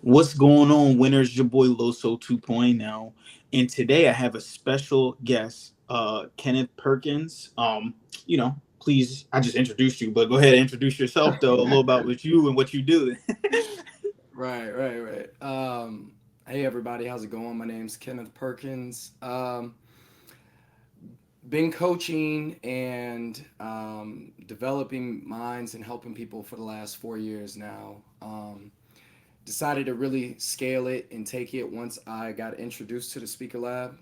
What's going on, winners? Your boy Loso 2.0, and today I have a special guest, Kenneth Perkins. Please, I just introduced you, but go ahead and introduce yourself though, a little about what you and what you do. Right. Hey everybody, how's it going? My name's Kenneth Perkins. Been coaching and developing minds and helping people for the last 4 years now. Decided to really scale it and take it once I got introduced to the Speaker Lab.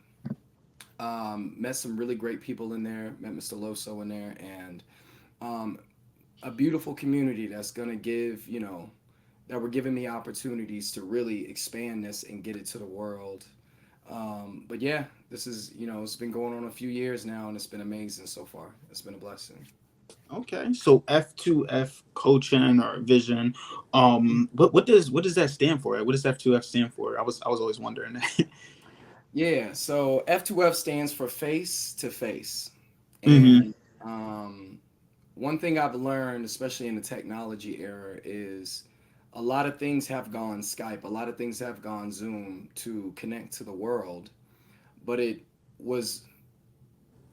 Met some really great people in there. Met Mr. Loso in there, and um, a beautiful community that's gonna give that were giving me opportunities to really expand this and get it to the world. But yeah, this is, it's been going on a few years now and it's been amazing so far. It's been a blessing. Okay, so F2F coaching or vision, what does that stand for? What does F2F stand for? I was always wondering that. Yeah, so F2F stands for face to face. hmm And one thing I've learned, especially in the technology era, is a lot of things have gone Skype, a lot of things have gone Zoom to connect to the world. But it was,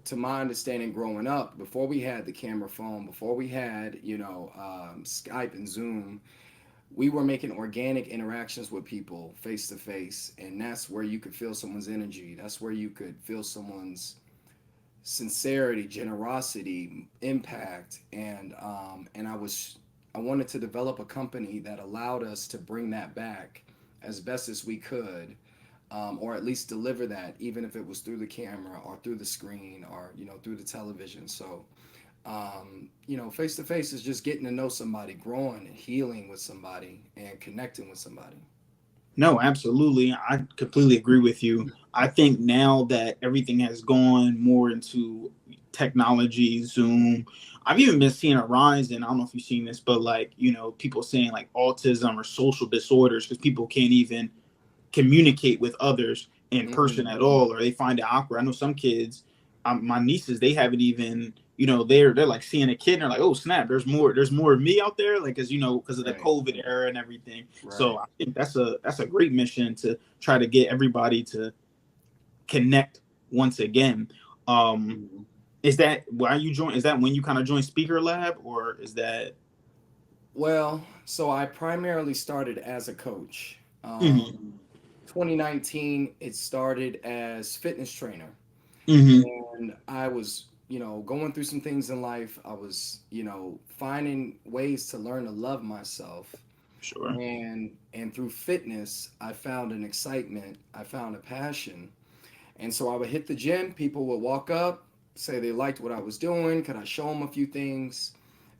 to my understanding, growing up, before we had the camera phone, before we had Skype and Zoom, we were making organic interactions with people face to face, and that's where you could feel someone's energy. That's where you could feel someone's sincerity, generosity, impact, and I wanted to develop a company that allowed us to bring that back as best as we could, or at least deliver that, even if it was through the camera or through the screen or through the television. So, face to face is just getting to know somebody, growing and healing with somebody, and connecting with somebody. No, absolutely. I completely agree with you. I think now that everything has gone more into technology, Zoom, I've even been seeing a rise in, I don't know if you've seen this, but like, people saying like autism or social disorders because people can't even communicate with others in person Mm-hmm. at all, or they find it awkward. I know some kids, my nieces, they haven't even, they're like seeing a kid and they're like, oh snap, there's more of me out there, like, because of the Right. COVID era and everything. So Right. I think that's a great mission to try to get everybody to connect once again. Um, Mhm. is that why you join? Is that when you kind of join Speaker Lab, or is that? Well, so I primarily started as a coach. hmm 2019, it started as fitness trainer, hmm and I was, going through some things in life. I was, finding ways to learn to love myself, Sure. and through fitness, I found an excitement. I found a passion, and so I would hit the gym. People would walk up, say they liked what I was doing. Could I show them a few things?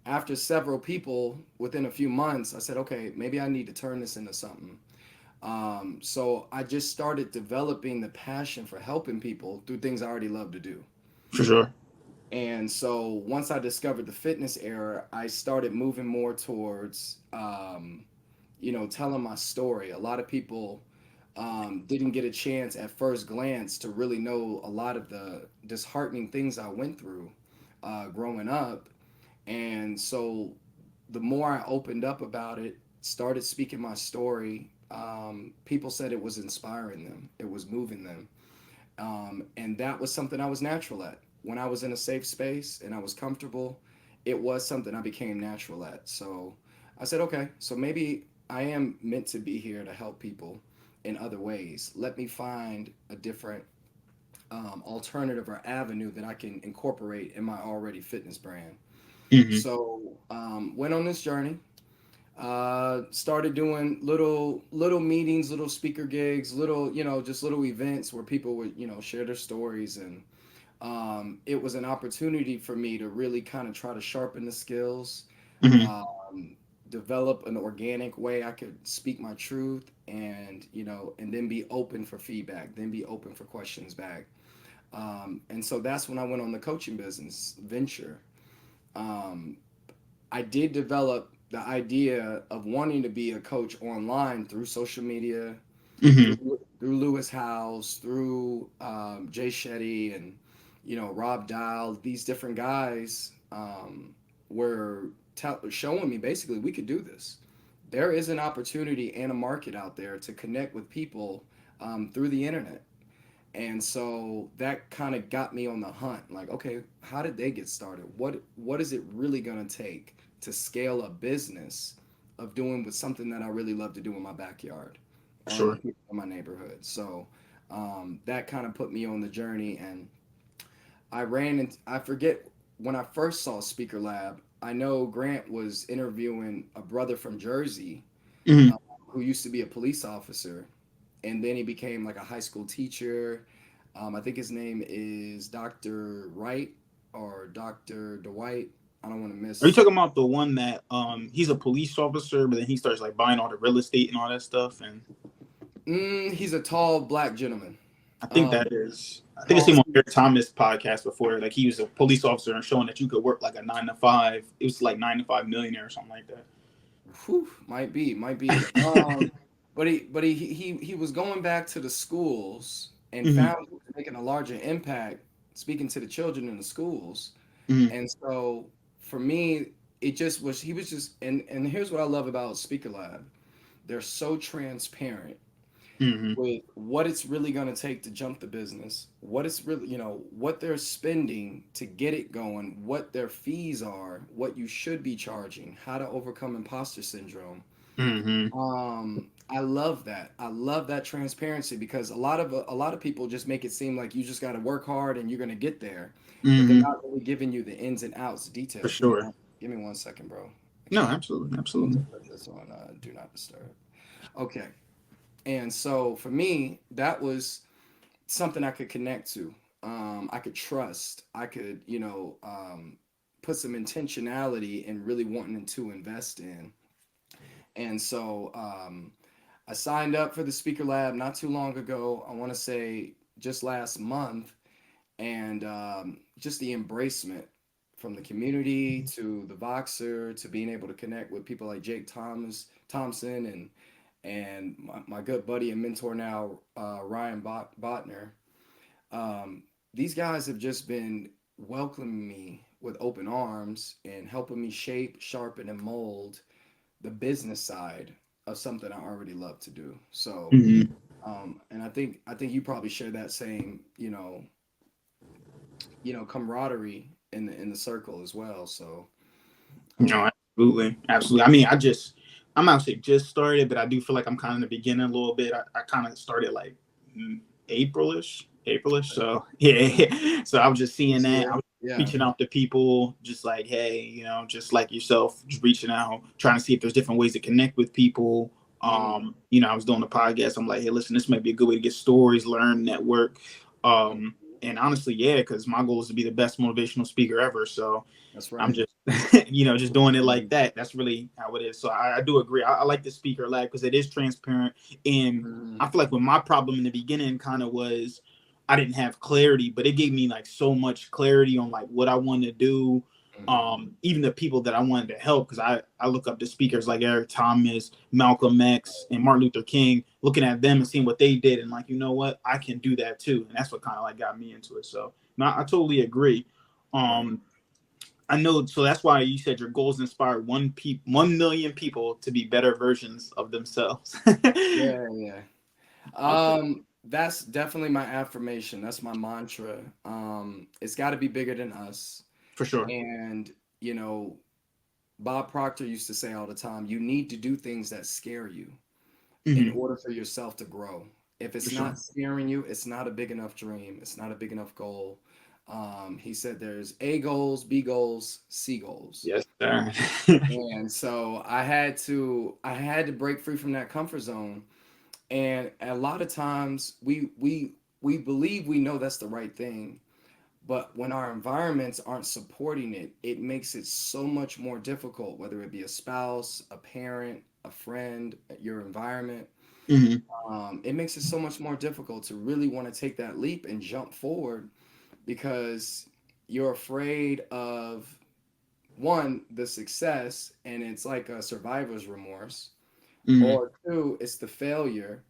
After several people, within a few months, I said, okay, maybe I need to turn this into something. So I just started developing the passion for helping people through things I already love to do. For sure. And so once I discovered the fitness era, I started moving more towards, telling my story. A lot of people didn't get a chance at first glance to really know a lot of the disheartening things I went through growing up. And so the more I opened up about it, started speaking my story, people said it was inspiring them, it was moving them. And that was something I was natural at. When I was in a safe space and I was comfortable, it was something I became natural at. So I said, okay, so maybe I am meant to be here to help people in other ways. Let me find a different alternative or avenue that I can incorporate in my already fitness brand. hmm So went on this journey. Started doing little meetings, little speaker gigs, little just little events where people would share their stories, and it was an opportunity for me to really kind of try to sharpen the skills, hmm um, develop an organic way I could speak my truth, and then be open for feedback, then be open for questions back. And so that's when I went on the coaching business venture. Um, I did develop the idea of wanting to be a coach online through social media, hmm through Lewis House, through Jay Shetty, and Rob Dial. These different guys were showing me basically we could do this. there is an opportunity and a market out there to connect with people through the internet. And so that kind of got me on the hunt. Like, okay, how did they get started? What is it really going to take to scale a business of doing with something that I really love to do in my backyard and the Sure. people in my neighborhood? So that kind of put me on the journey. And I ran and I forget when I first saw Speaker Lab. I know Grant was interviewing a brother from Jersey Hmm. who used to be a police officer, and then he became like a high school teacher. I think his name is Dr. Wright or Dr. Dwight. I don't want to Are you miss. talking about the one that he's a police officer, but then he starts like buying all the real estate and all that stuff? And He's a tall black gentleman. I think Um, that is, I think I tall. seen him on Eric Thomas podcast before. Like he was a police officer and showing that you could work like a 9 to 5. It was like 9 to 5 millionaire or something like that. Whew, might be, might be. But he was going back to the schools and Hmm. found he was making a larger impact speaking to the children in the schools. Hmm. And so for me, it just was he was just and here's what I love about Speaker Lab. They're so transparent Hmm. with what it's really going to take to jump the business, what it's really, what they're spending to get it going, what their fees are, what you should be charging, how to overcome imposter syndrome. Hmm. I love that. I love that transparency because a lot of people just make it seem like you just got to work hard and you're going to get there, but they're Hmm. not really giving you the ins and outs, For details. sure. Give me 1 second, bro. I No, can't. absolutely, I meant to absolutely. put this on do not disturb. Okay. And so for me, that was something I could connect to. I could trust. I could, put some intentionality in really wanting to invest in. And so I signed up for the Speaker Lab not too long ago. I want to say just last month, and just the embracement from the community to the Voxer to being able to connect with people like Jake Thompson and my good buddy and mentor now, Ryan Botner. These guys have just been welcoming me with open arms and helping me shape, sharpen, and mold the business side of something I already love to do. So, Hmm. and I think you probably share that same, camaraderie in the circle as well. So, um, No, absolutely, absolutely. I mean, I'm actually just started, but I do feel like I'm kind of in the beginning a little bit. I kind of started like Aprilish. So yeah, so I was just seeing this that. I year, was yeah. reaching out to people, just like, hey, just like yourself, just reaching out, trying to see if there's different ways to connect with people. Mm, I was doing a podcast. I'm like, hey, listen, this might be a good way to get stories, learn, network. And honestly, yeah, because my goal is to be the best motivational speaker ever. So that's I'm right. just, just doing it like that. That's really how it is. So I do agree. I like the speaker lab because it is transparent. And Mm, I feel like when my problem in the beginning kind of was I didn't have clarity, but it gave me like so much clarity on like what I wanted to do. mm, Even the people that I wanted to help, because I look up to speakers like Eric Thomas, Malcolm X, and Martin Luther King, looking at them and seeing what they did, and like, you know what, I can do that too. And that's what kind of like got me into it. So no, I totally agree. right. Um, I know, so that's why you said your goals inspire 1 million people to be better versions of themselves. Yeah, yeah. Okay, That's definitely my affirmation. That's my mantra. It's got to be bigger than us. for sure. And, you know, Bob Proctor used to say all the time, you need to do things that scare you in Hmm. order for yourself to grow. If For it's sure. not scaring you, it's not a big enough dream. It's not a big enough goal. He said there's A goals, B goals, C goals. Yes, sir. And so I had to break free from that comfort zone. And a lot of times we believe we know that's the right thing, but when our environments aren't supporting it, it makes it so much more difficult, whether it be a spouse, a parent, a friend, your environment. Hmm. It makes it so much more difficult to really want to take that leap and jump forward because you're afraid of one, the success, and it's like a survivor's remorse, Hmm. or two, it's the failure.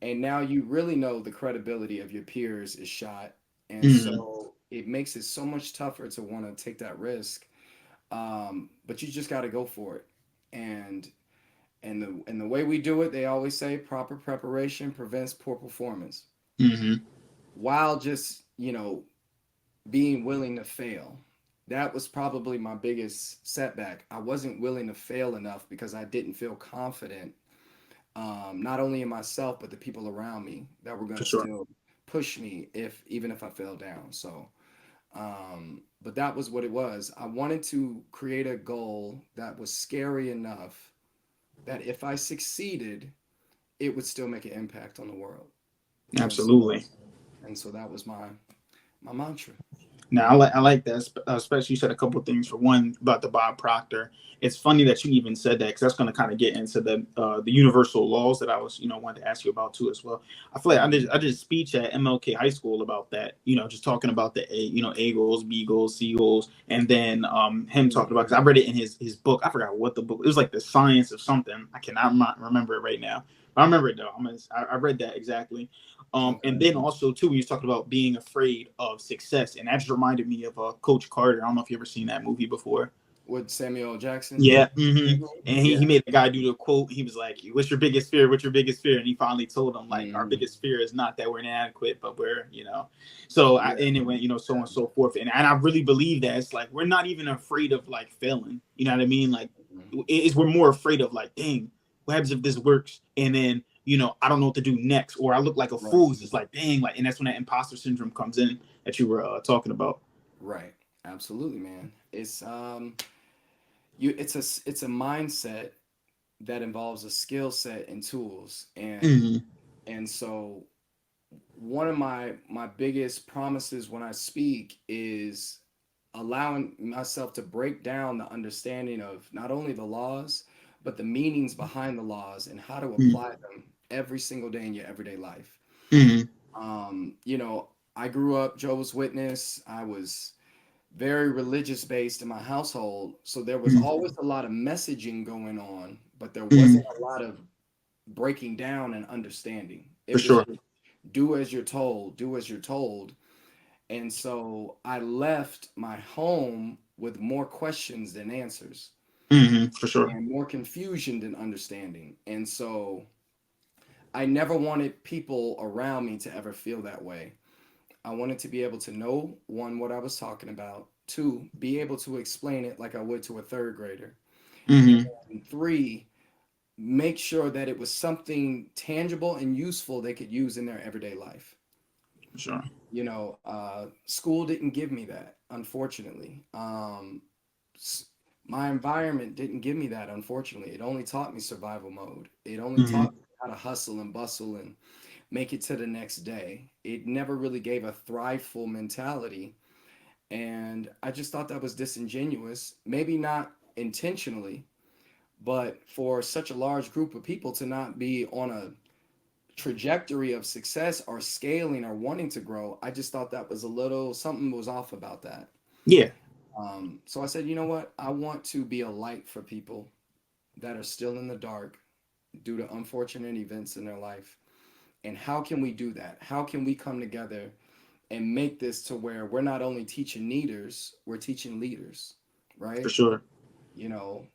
And now you really know the credibility of your peers is shot. And Hmm. so it makes it so much tougher to want to take that risk. But you just got to go for it. And And the way we do it, they always say proper preparation prevents poor performance. Mm-hmm. While just, being willing to fail. That was probably my biggest setback. I wasn't willing to fail enough because I didn't feel confident, not only in myself but the people around me that were For gonna sure. still push me if even if I fell down. So, but that was what it was. I wanted to create a goal that was scary enough that if I succeeded, it would still make an impact on the world. And so, Absolutely. and so that was my mantra. Now, I like that, especially you said a couple of things. For one, about the Bob Proctor. It's funny that you even said that because that's going to kind of get into the universal laws that I was wanted to ask you about too as well. I feel like I did a speech at MLK High School about that. Just talking about the A goals, B goals, C goals, and then him talking about, because I read it in his book. I forgot what the book. It was like the science of something. I cannot remember it right now. But I remember it though. I read that exactly. And Okay. then also too, when you talked about being afraid of success, and that just reminded me of Coach Carter. I don't know if you ever seen that movie before. With Samuel L. Jackson. Yeah, and he, Yeah. he made a guy do the quote. He was like, "What's your biggest fear? What's your biggest fear?" And he finally told him, like, our Mm, biggest fear is not that we're inadequate, but So yeah. and it went, so on and so forth. And I really believe that it's like we're not even afraid of like failing. You know what I mean? Like, Mhm. we're more afraid of like, dang, what happens if this works? And then I don't know what to do next, or I look like a Right. fool. It's just like, dang, like, and that's when that imposter syndrome comes in that you were talking about. Right. Absolutely, man. It's a mindset that involves a skill set and tools, Hmm. and so one of my biggest promises when I speak is allowing myself to break down the understanding of not only the laws but the meanings behind the laws and how to apply them every single day in your everyday life. Hmm. You know, I grew up Jehovah's Witness. I was very religious based in my household, so there was Hmm. always a lot of messaging going on, but there Hmm. wasn't a lot of breaking down and understanding. For It was sure. just do as you're told, do as you're told. And so I left my home with more questions than answers For sure. and more confusion than understanding. And so I never wanted people around me to ever feel that way. I wanted to be able to know, one, what I was talking about, two, be able to explain it like I would to a third grader, Hmm. and three, make sure that it was something tangible and useful they could use in their everyday life. For sure. School didn't give me that, unfortunately. S- my environment didn't give me that, unfortunately. It only taught me survival mode. It only Hmm. taught me how to hustle and bustle and make it to the next day. It never really gave a thriveful mentality. And I just thought that was disingenuous. Maybe not intentionally, but for such a large group of people to not be on a trajectory of success or scaling or wanting to grow, I just thought that was a little something was off about that. Yeah, So I said, you know what? I want to be a light for people that are still in the dark due to unfortunate events in their life. And how can we do that? How can we come together and make this to where we're not only teaching leaders, we're teaching leaders, for right? sure. You know,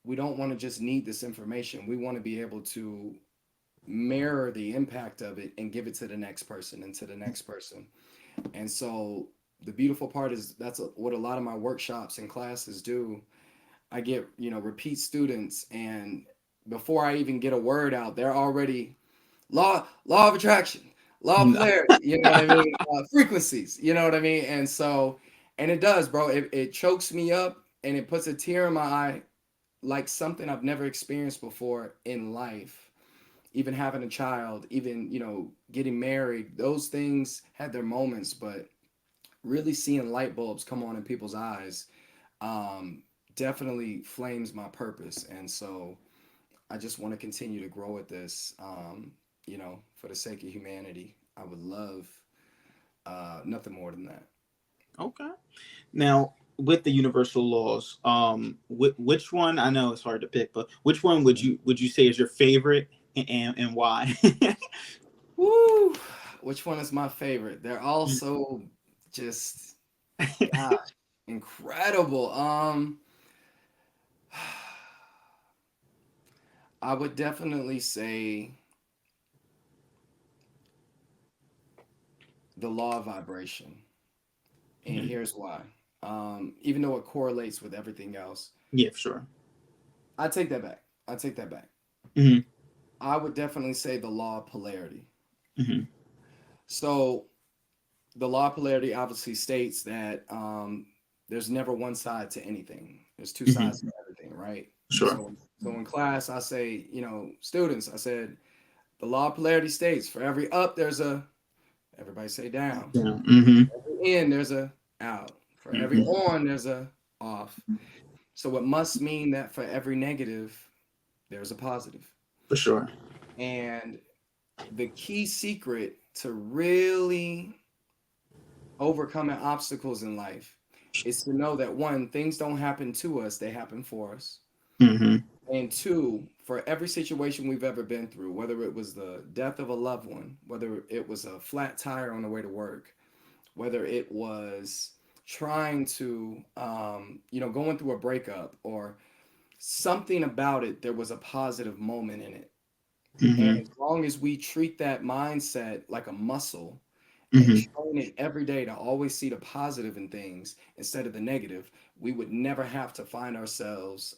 we don't want to just need this information. We want to be able to mirror the impact of it and give it to the next person and to the next person. And so the beautiful part is what a lot of my workshops and classes do. I get, repeat students, and before I even get a word out, they're already law of attraction, law of polarity, you know what I mean? Frequencies, you know what I mean? And so, and it does, bro. It chokes me up and it puts a tear in my eye, like something I've never experienced before in life. Even having a child, even, getting married, those things had their moments, but really seeing light bulbs come on in people's eyes, um, definitely flames my purpose. And so I just want to continue to grow at this, for the sake of humanity. I would love nothing more than that. Okay. Now, with the universal laws, which one, I know it's hard to pick, but which one would you say is your favorite, and why? Woo! Which one is my favorite? They're all so just, God, incredible. I would definitely say the law of vibration. And Mhm. here's why. Even though it correlates with everything else, Yeah, for sure. I take that back. I take that back. Hmm. I would definitely say the law of polarity. Hmm. So the law of polarity obviously states that there's never one side to anything. There's two sides Hmm. to everything, right? Sure. So in class, I say, students, I said, the law of polarity states for every up, there's a, everybody say down. Yeah. Hmm. Every in, there's a out. For every Hmm. on, there's a off. So it must mean that for every negative, there's a positive. For sure. And the key secret to really overcoming obstacles in life is to know that one, things don't happen to us, they happen for us. Hmm. And two, for every situation we've ever been through, whether it was the death of a loved one, whether it was a flat tire on the way to work, whether it was trying to, going through a breakup or something about it, there was a positive moment in it. And Hmm. as long as we treat that mindset like a muscle and Hmm. train it every day to always see the positive in things instead of the negative, we would never have to find ourselves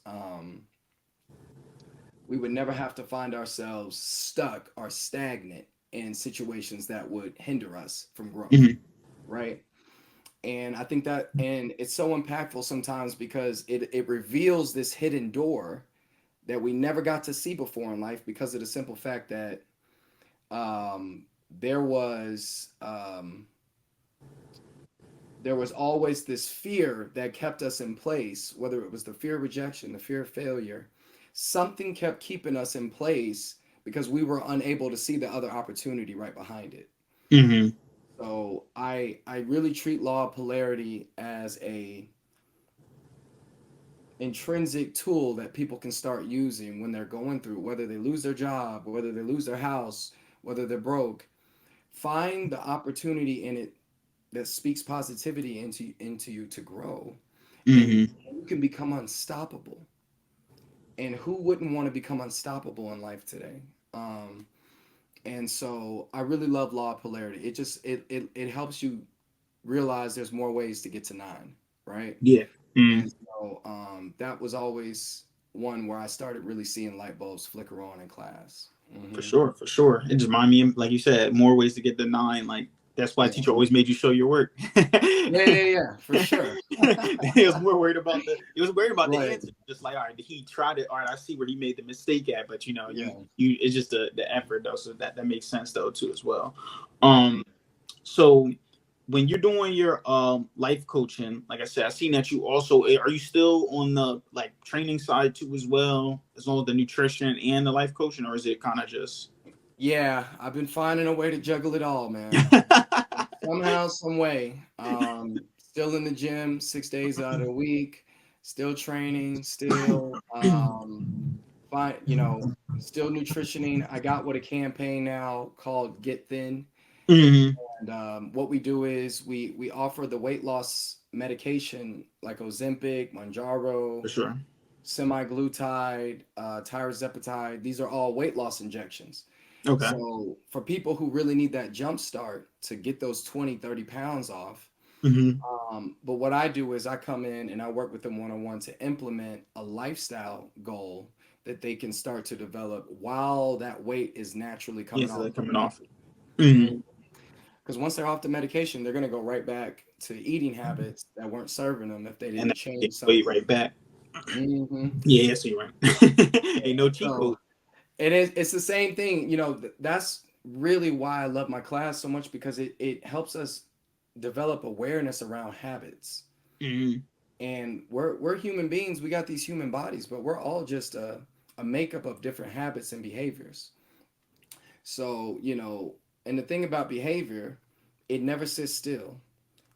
stuck or stagnant in situations that would hinder us from growth, Hmm. right? And I think that, and it's so impactful sometimes because it reveals this hidden door that we never got to see before in life because of the simple fact that um, there was um, there was always this fear that kept us in place, whether it was the fear of rejection, the fear of failure. Something kept keeping us in place because we were unable to see the other opportunity right behind it. Hmm. So I really treat law of polarity as a intrinsic tool that people can start using when they're going through, whether they lose their job, whether they lose their house, whether they're broke. Find the opportunity in it that speaks positivity into you to grow, and Hmm. you can become unstoppable. And who wouldn't want to become unstoppable in life today? And so I really love law of polarity. It helps you realize there's more ways to get to nine, right? Yeah. Mm. And so that was always one where I started really seeing light bulbs flicker on in class. For Hmm. sure, for sure. It just remind me, like you said, more ways to get the nine. Like that's why Yeah. teacher always made you show your work. Yeah, yeah, yeah, for sure. He was more worried about the. He was worried about the Right. answer. Just like, all right, he tried it. All right, I see where he made the mistake at. But Yeah. you. It's just the effort though. So that makes sense though too as well. Right. So when you're doing your life coaching, like I said, I seen that you also are you still on the like training side too as well, as well as the nutrition and the life coaching, or is it kind of just Yeah, I've been finding a way to juggle it all, man. Somehow, some way. Still in the gym 6 days out of the week, still training, still fine, still nutritioning. I got with a campaign now called Get Thin. Hmm. And what we do is we offer the weight loss medication like Ozempic, Manjaro, For sure. semaglutide, tirzepatide. These are all weight loss injections. Okay. So for people who really need that jump start to get those 20, 30 pounds off, Hmm. but what I do is I come in and I work with them one-on-one to implement a lifestyle goal that they can start to develop while that weight is naturally coming Yes, off. like coming off. Hmm. Because once they're off the medication, they're going to go right back to eating habits that weren't serving them if they And didn't then change wait something. right back. Hmm. Yeah, yeah, so you're right. Yeah. Ain't no cheat So code. it's the same thing. That's really why I love my class so much because it helps us develop awareness around habits. Hmm. And we're human beings. We got these human bodies, but we're all just a makeup of different habits and behaviors. So, and the thing about behavior, it never sits still.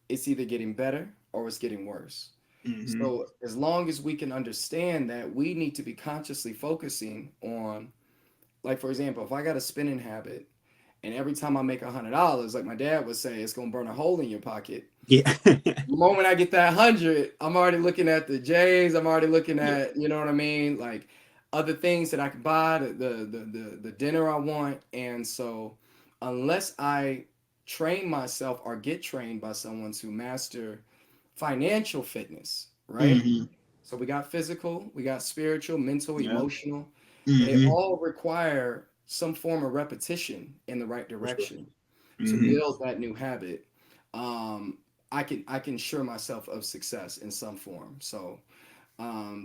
It's either getting better or it's getting worse. Hmm. So, as long as we can understand that we need to be consciously focusing on, like, for example, if I got a spending habit and every time I make $100, like my dad would say, it's going to burn a hole in your pocket. Yeah. The moment I get that 100, I'm already looking at the J's. I'm already looking Yeah. at, you know what I mean? Like, other things that I could buy, the dinner I want. And so unless I train myself or get trained by someone to master financial fitness, right? Mm-hmm. So we got physical, we got spiritual, mental, Yeah. emotional. They Mm-hmm. all require some form of repetition in the right For sure. direction to Mm-hmm. build that new habit. Um, I can assure myself of success in some form. So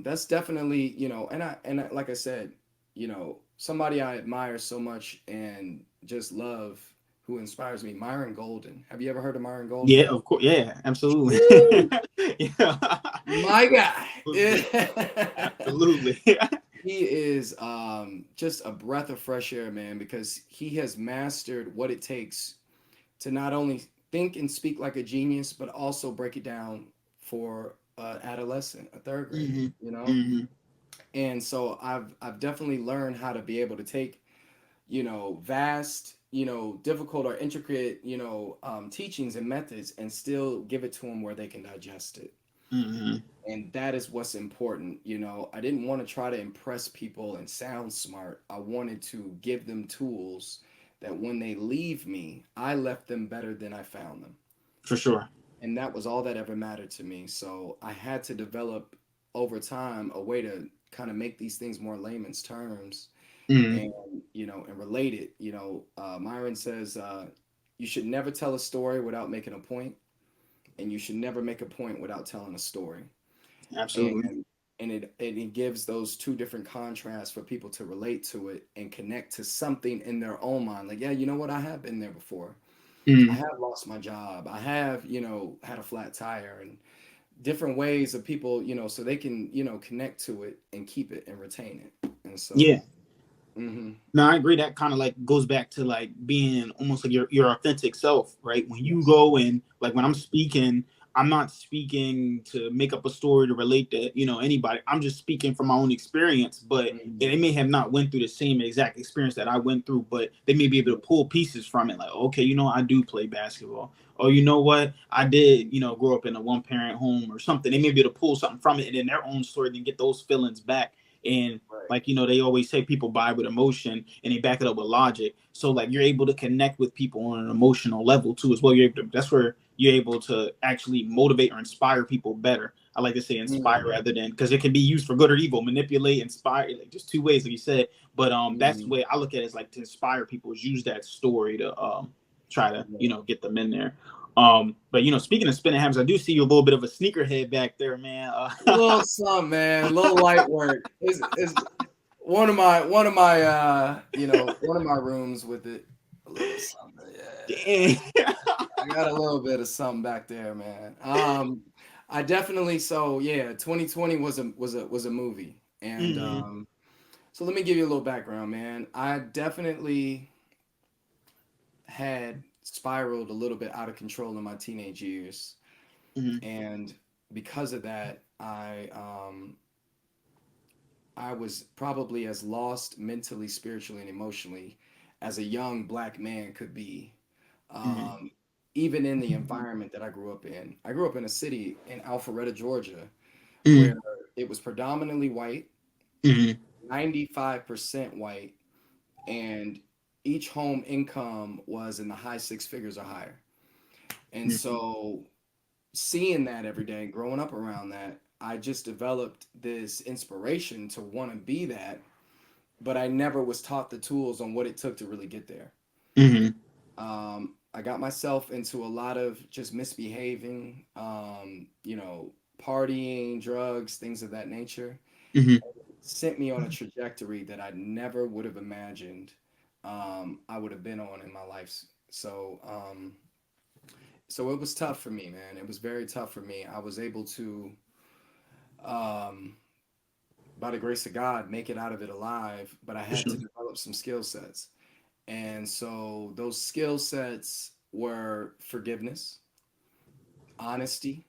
that's definitely, like I said, somebody I admire so much and just love, who inspires me, Myron Golden. Have you ever heard of Myron Golden? Yeah, of course. Yeah, absolutely. Woo! Yeah. My guy. Absolutely. Absolutely. He is just a breath of fresh air, man, because he has mastered what it takes to not only think and speak like a genius, but also break it down for adolescent, a third grader, Hmm. you know? Hmm. And so I've definitely learned how to be able to take, vast, difficult or intricate, teachings and methods and still give it to them where they can digest it. Hmm. And that is what's important. I didn't want to try to impress people and sound smart. I wanted to give them tools that when they leave me, I left them better than I found them. For sure. And that was all that ever mattered to me. So I had to develop over time a way to kind of make these things more layman's terms Hmm. and, and relate it. Myron says, you should never tell a story without making a point, and you should never make a point without telling a story. Absolutely. And it gives those two different contrasts for people to relate to it and connect to something in their own mind. Like, yeah, you know what? I have been there before. I Hmm. have lost my job. I have, had a flat tire, and different ways of people, so they can, connect to it and keep it and retain it. And so, Yeah. hmm No, I agree. That kind of like goes back to like being almost like your authentic self, right? When you yes. go and like when I'm speaking, I'm not speaking to make up a story to relate to anybody. I'm just speaking from my own experience, but hmm they may have not went through the same exact experience that I went through, but they may be able to pull pieces from it. Like, okay, I do play basketball, or you know what, I did, grow up in a one parent home or something. They may be able to pull something from it and in their own story, then get those feelings back. And Right. like they always say people buy with emotion and they back it up with logic, so like you're able to connect with people on an emotional level too as well. That's where you're able to actually motivate or inspire people better. I like to say inspire hmm rather than, because it can be used for good or evil. Manipulate, inspire, like just two ways like you said. But that's the hmm way I look at it, is like to inspire people, is use that story to try to get them in there. But speaking of spinning hammers, I do see you a little bit of a sneakerhead back there, man. Little something, man. A little light work. Is one of my one of my rooms with it. A little something. Yeah. Dang. I got a little bit of something back there, man. I definitely, so yeah, 2020 was a movie. And Hmm. so let me give you a little background, man. I definitely had spiraled a little bit out of control in my teenage years. Hmm. And because of that, I was probably as lost mentally, spiritually, and emotionally as a young black man could be. Hmm. Um, Even in the environment that I grew up in. I grew up in a city in Alpharetta, Georgia, where Hmm. it was predominantly white, Hmm. 95% white, and each home income was in the high six figures or higher. And so seeing that every day, growing up around that, I just developed this inspiration to want to be that, but I never was taught the tools on what it took to really get there. Hmm. I got myself into a lot of just misbehaving, partying, drugs, things of that nature. Hmm. Sent me on a trajectory that I never would have imagined I would have been on in my life. So it was tough for me, man. It was very tough for me. I was able to, um, by the grace of God, make it out of it alive, but I For had sure. to develop some skill sets. And so those skill sets were forgiveness, honesty,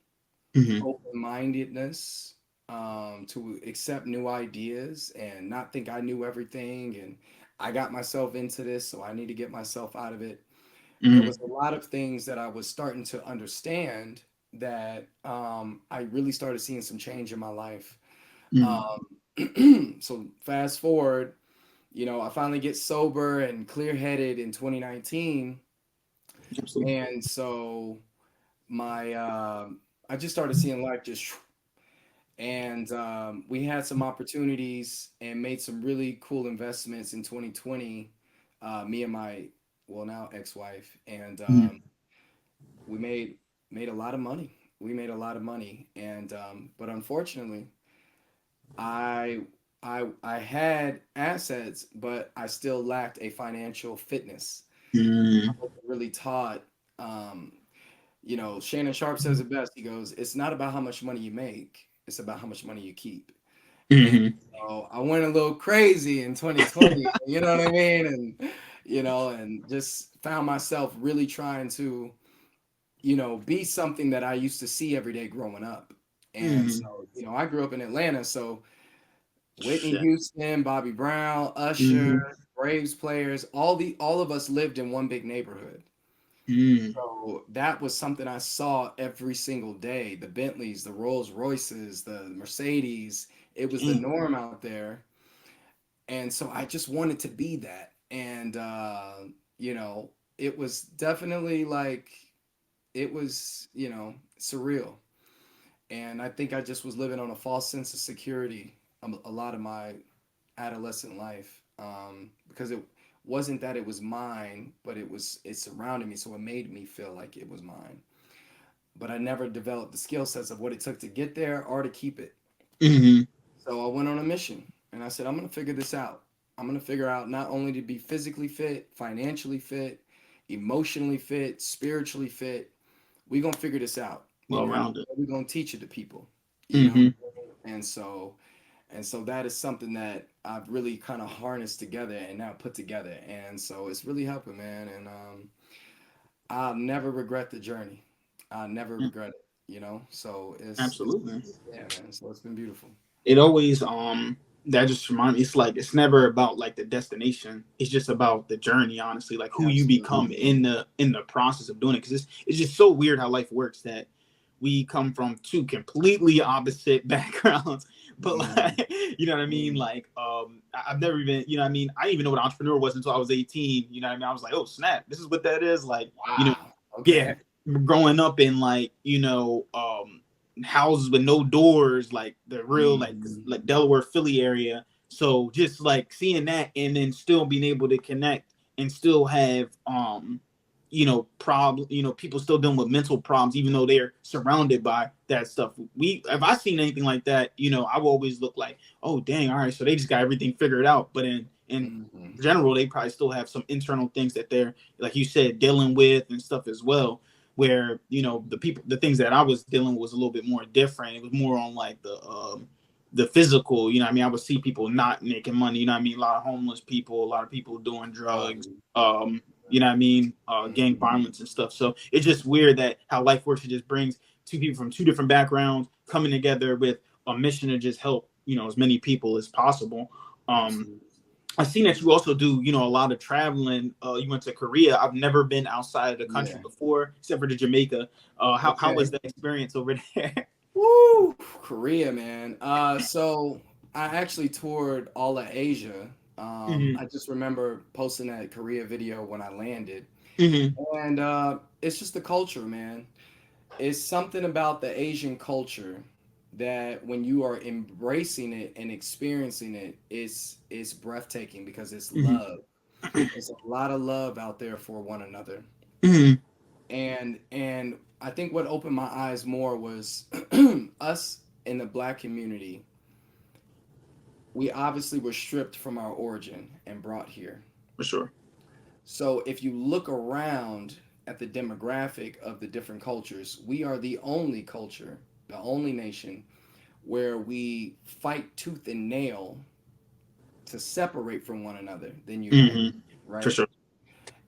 Hmm. open-mindedness, to accept new ideas and not think I knew everything. And I got myself into this, so I need to get myself out of it. There Hmm. was a lot of things that I was starting to understand that I really started seeing some change in my life. Hmm. Um, So fast forward, I finally get sober and clear headed in 2019. Absolutely. And so my I just started seeing life just, and we had some opportunities and made some really cool investments in 2020. Me and my, well, now ex-wife, and Mhm. we made a lot of money. We made a lot of money, and but unfortunately, I I had assets, but I still lacked a financial fitness. I Mhm. wasn't really taught. Um, Shannon Sharp says it best. He goes, "It's not about how much money you make; it's about how much money you keep." And Mhm. so I went a little crazy in 2020. You know what I mean? And and just found myself really trying to be something that I used to see every day growing up. And Mhm. so, I grew up in Atlanta, so Whitney Shit. Houston, Bobby Brown, Usher, Mhm. Braves players, all of us lived in one big neighborhood. Mhm. So that was something I saw every single day. The Bentleys, the Rolls Royces, the Mercedes, it was the Damn. norm out there. And so I just wanted to be that. And it was definitely like it was, surreal. And I think I just was living on a false sense of security a lot of my adolescent life, because it wasn't that it was mine, but it surrounded me, so it made me feel like it was mine. But I never developed the skill sets of what it took to get there or to keep it. Mhm. So I went on a mission, and I said, I'm gonna figure this out. I'm gonna figure out not only to be physically fit, financially fit, emotionally fit, spiritually fit. We're gonna figure this out, Well and rounded. we're gonna teach it to people. You know, Mhm. and so that is something that I've really kind of harnessed together and now put together, and so it's really helping, man. And I'll never regret the journey. I'll never Yeah, regret it. So it's absolutely. yeah, man. So it's been beautiful. It always that just reminds me, it's like it's never about like the destination, it's just about the journey, honestly, like who you Absolutely. become in the process of doing it, because it's just so weird how life works, that we come from two completely opposite backgrounds, but Mhm. like, you know what I mean, Mhm. like I've never even, you know what I mean, I didn't even know what an entrepreneur was until I was 18, you know what I mean, I was like, oh snap, this is what that is, like, Wow. yeah, Okay. growing up in like, houses with no doors, like the real Mhm. like Delaware, Philly area. So just like seeing that, and then still being able to connect and still have problem, people still dealing with mental problems even though they're surrounded by that stuff. We If I seen anything like that, I will always look like, oh dang, all right, so they just got everything figured out. But in Mhm. general, they probably still have some internal things that they're, like you said, dealing with and stuff as well, where the things that I was dealing with was a little bit more different. It was more on like the physical, I mean, I would see people not making money, a lot of homeless people, a lot of people doing Oh. drugs, gang Mhm. violence and stuff. So it's just weird that how life works. It just brings two people from two different backgrounds coming together with a mission to just help, as many people as possible. um Absolutely. I've seen that you also do, a lot of traveling. You went to Korea. I've never been outside of the country Yeah. before, except for to Jamaica. How was Okay. that experience over there? Woo! Korea, man. So I actually toured all of Asia. Hmm. I just remember posting that Korea video when I landed. Hmm. And it's just the culture, man. It's something about the Asian culture that when you are embracing it and experiencing it, it's breathtaking because it's Hmm. love. It's a lot of love out there for one another. Hmm. And I think what opened my eyes more was us in the black community. We obviously were stripped from our origin and brought here. For sure. So if you look around at the demographic of the different cultures, we are the only culture, the only nation where we fight tooth and nail to separate from one another than unite, Hmm. For right? sure.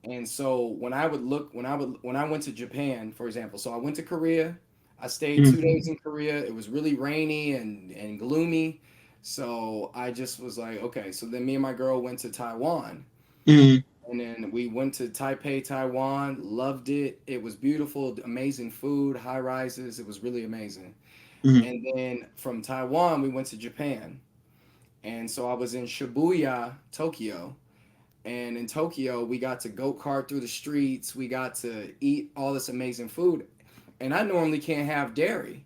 And so when I went to Japan, for example, so I went to Korea. I stayed two Hmm. days in Korea. It was really rainy and gloomy. So I just was like, okay. So then me and my girl went to Taiwan. Hmm. And then we went to Taipei, Taiwan, loved it. It was beautiful, amazing food, high rises. It was really amazing. Hmm. And then from Taiwan, we went to Japan. And so I was in Shibuya, Tokyo. And in Tokyo, we got to go-kart through the streets. We got to eat all this amazing food. And I normally can't have dairy,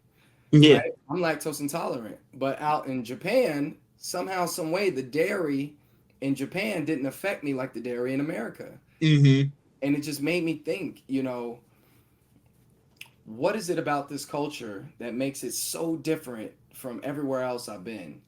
Yeah. right? I'm lactose intolerant. But out in Japan, somehow, some way, the dairy in Japan didn't affect me like the dairy in America. Mm-hmm. And it just made me think, what is it about this culture that makes it so different from everywhere else I've been?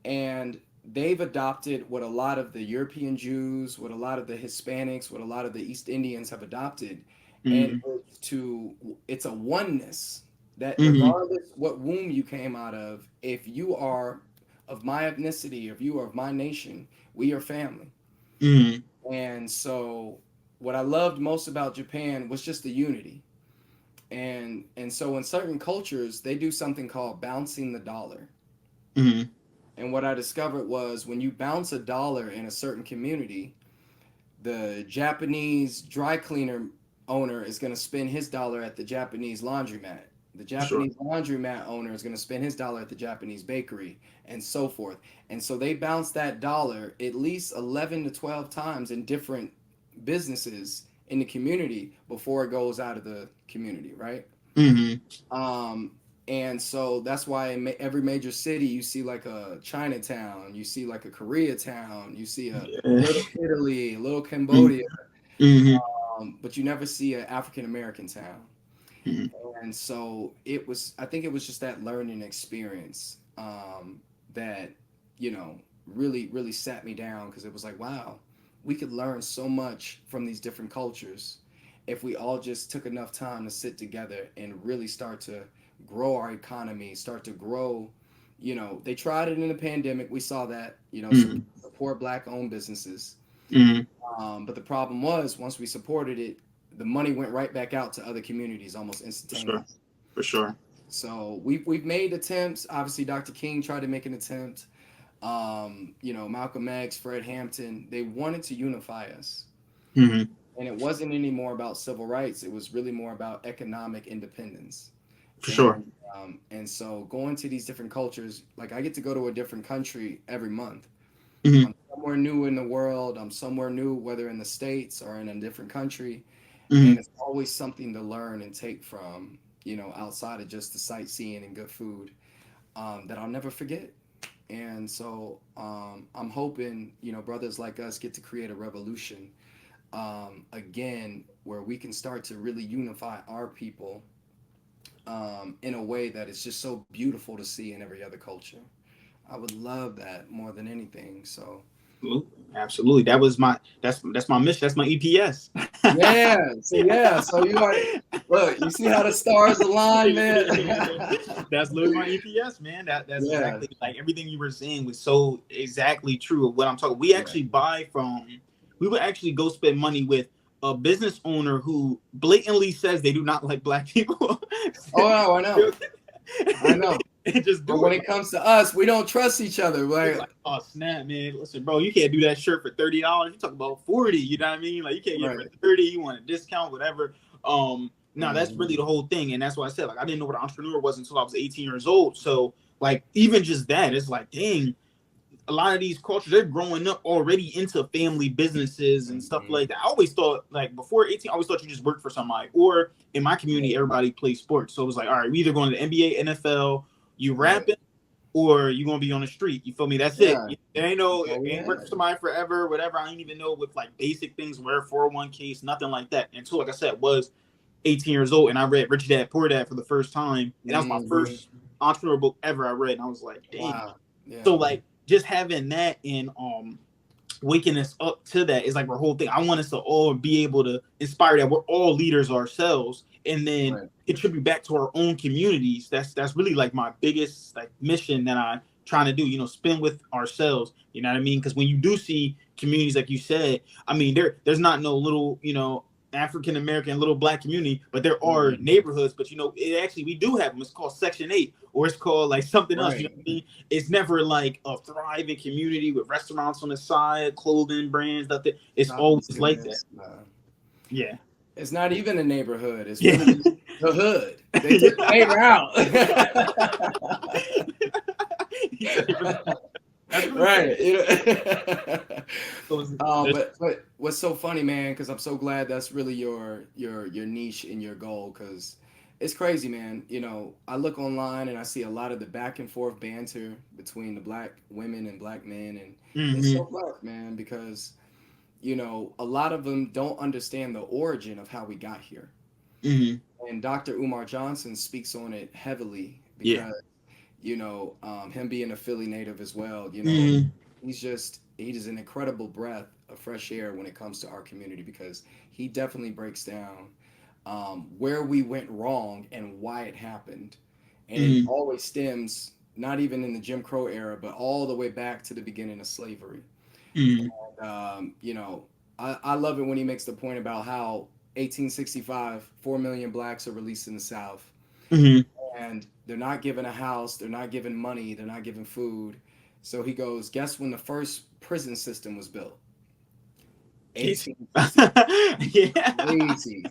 And they've adopted what a lot of the European Jews, what a lot of the Hispanics, what a lot of the East Indians have adopted. And Mm-hmm. it's a oneness that Mm-hmm. regardless what womb you came out of, if you are of my ethnicity, if you are of my nation, we are family. Mm-hmm. And so what I loved most about Japan was just the unity. And so in certain cultures, they do something called bouncing the dollar. Mm-hmm. And what I discovered was when you bounce a dollar in a certain community, the Japanese dry cleaner owner is going to spend his dollar at the Japanese laundromat. The Sure. Japanese laundromat owner is going to spend his dollar at the Japanese bakery, and so forth. And so they bounce that dollar at least 11 to 12 times in different businesses in the community before it goes out of the community, right? Mm-hmm. Um, and so that's why in every major city you see like a Chinatown, you see like a Koreatown, you see a Yeah. little Italy, a little Cambodia, Mm-hmm. but you never see an African American town. Mm-hmm. And so I think it was just that learning experience that, really, really sat me down because it was like, wow, we could learn so much from these different cultures if we all just took enough time to sit together and really start to grow our economy, start to grow. They tried it in the pandemic. We saw that, Mm-hmm. support black owned businesses. Mm-hmm. But the problem was once we supported it, the money went right back out to other communities almost For sure. instantaneously. For sure. So we've made attempts. Obviously, Dr. King tried to make an attempt. Malcolm X, Fred Hampton, they wanted to unify us. Mm-hmm. And it wasn't anymore about civil rights. It was really more about economic independence. For sure. And so going to these different cultures, like I get to go to a different country every month. Mm-hmm. I'm somewhere new in the world. I'm somewhere new, whether in the States or in a different country. Mm-hmm. And it's always something to learn and take from, outside of just the sightseeing and good food that I'll never forget. And so I'm hoping, brothers like us get to create a revolution again, where we can start to really unify our people in a way that is just so beautiful to see in every other culture. I would love that more than anything. So Absolutely. That's my mission. That's my EPS. yeah, so you are look. You see how the stars align, man. That's literally my EPS, man. That's Yeah, exactly like everything you were saying was so exactly true of what I'm talking. We yeah. actually we would actually go spend money with a business owner who blatantly says they do not like black people. Oh no, I know, I know. And just But do when it. it comes to us, we don't trust each other. It's Like, like, oh snap, man! Listen, bro, you can't do that shirt for $30. You talk about 40. You know what I mean? Like you can't get it right. for 30. You want a discount, whatever. No, that's Mhm. really the whole thing, and that's why I said like I didn't know what an entrepreneur was until I was 18 years old. So like even just that, it's like dang, a lot of these cultures they're growing up already into family businesses and stuff Mhm. like that. I always thought like before 18, I always thought you just worked for somebody. Or in my community, everybody plays sports, so it was like all right, we either going to the NBA, NFL, you Right. rapping or you gonna be on the street. You feel me? That's it. Yeah. There ain't no, That's all it we ain't work had. for somebody forever, whatever. I ain't even know with like basic things, where 401ks, nothing like that. Until like I said, was 18 years old and I read Rich Dad Poor Dad for the first time, and that was my Mhm. first entrepreneur book ever I read. And I was like, dang. Wow. So Yeah. like just having that and waking us up to that is like our whole thing. I want us to all be able to inspire that we're all leaders ourselves, and then Right. contribute back to our own communities. That's really like my biggest like mission that I'm trying to do. Spend with ourselves. You know what I mean? Because when you do see communities like you said, I mean there's not no little African American little black community, but there are Mhm. neighborhoods. But it actually we do have them. It's called Section 8, or it's called like something else. You know Right. what I mean? It's never like a thriving community with restaurants on the side, clothing brands, nothing. It's Not the always like that. same. Yeah. It's not even a neighborhood. It's Yeah. really the hood. They took the Yeah. neighbor out. He said, That's really Right. cool. You know? So there's, But what's so funny, man? Because I'm so glad that's really your niche and your goal. Because it's crazy, man. You know, I look online and I see a lot of the back and forth banter between the black women and black men, and it's hmm so rough, man. Because a lot of them don't understand the origin of how we got here. hmm And Dr. Umar Johnson speaks on it heavily yeah. because him being a Philly native as well, hmm he's an incredible breath of fresh air when it comes to our community because he definitely breaks down where we went wrong and why it happened. And it hmm always stems not even in the Jim Crow era, but all the way back to the beginning of slavery. hmm And, I love it when he makes the point about how 1865, 4 million blacks are released in the South hmm and they're not given a house, they're not given money, they're not given food. So he goes, guess when the first prison system was built? Casey. 1860. Yeah. Crazy.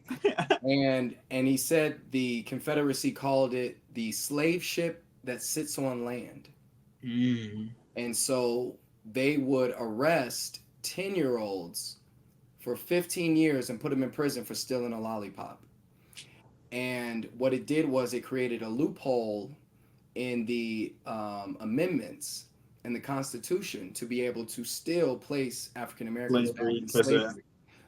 And he said the Confederacy called it the slave ship that sits on land. mm And so they would arrest 10-year-olds for 15 years and put them in prison for stealing a lollipop. And what it did was it created a loophole in the amendments in the Constitution to be able to still place African Americans back Slavery, in because slavery,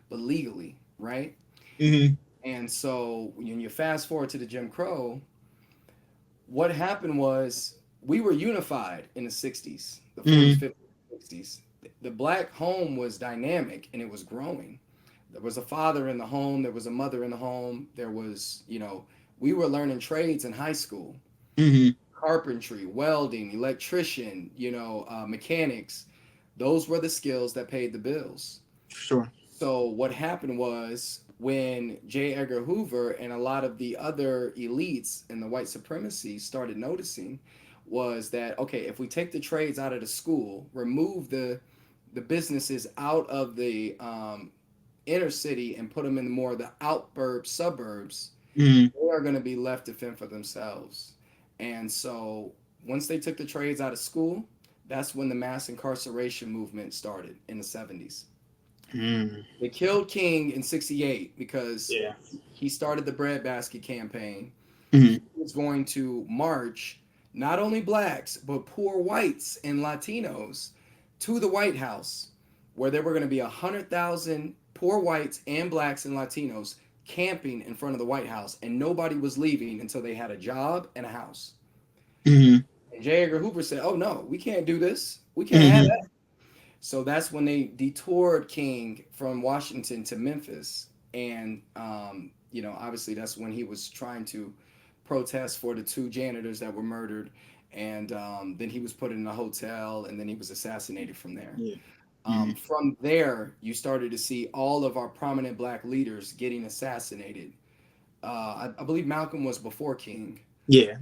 but legally, right? hmm And so when you fast forward to the Jim Crow, what happened was we were unified in the 60s, the 40s, hmm 50s, 60s. The black home was dynamic and it was growing. There was a father in the home, there was a mother in the home, there was, we were learning trades in high school, hmm carpentry, welding, electrician, mechanics. Those were the skills that paid the bills. Sure. So what happened was when J. Edgar Hoover and a lot of the other elites in the white supremacy started noticing was that okay, if we take the trades out of the school, remove the businesses out of the inner city and put them in more of the outburb suburbs, hmm they are going to be left to fend for themselves. And so once they took the trades out of school, that's when the mass incarceration movement started in the 70s. mm They killed King in 68 because Yeah. he started the breadbasket campaign. hmm He was going to march not only blacks, but poor whites and Latinos to the White House, where there were going to be 100,000 poor whites and blacks and Latinos camping in front of the White House, and nobody was leaving until they had a job and a house. hmm And J. Edgar Hoover said, "Oh no, we can't do this. We can't have hmm that." So that's when they detoured King from Washington to Memphis, and obviously that's when he was trying to protest for the two janitors that were murdered, and then he was put in a hotel, and then he was assassinated from there. Yeah. hmm From there, you started to see all of our prominent black leaders getting assassinated. I believe Malcolm was before King, Yeah.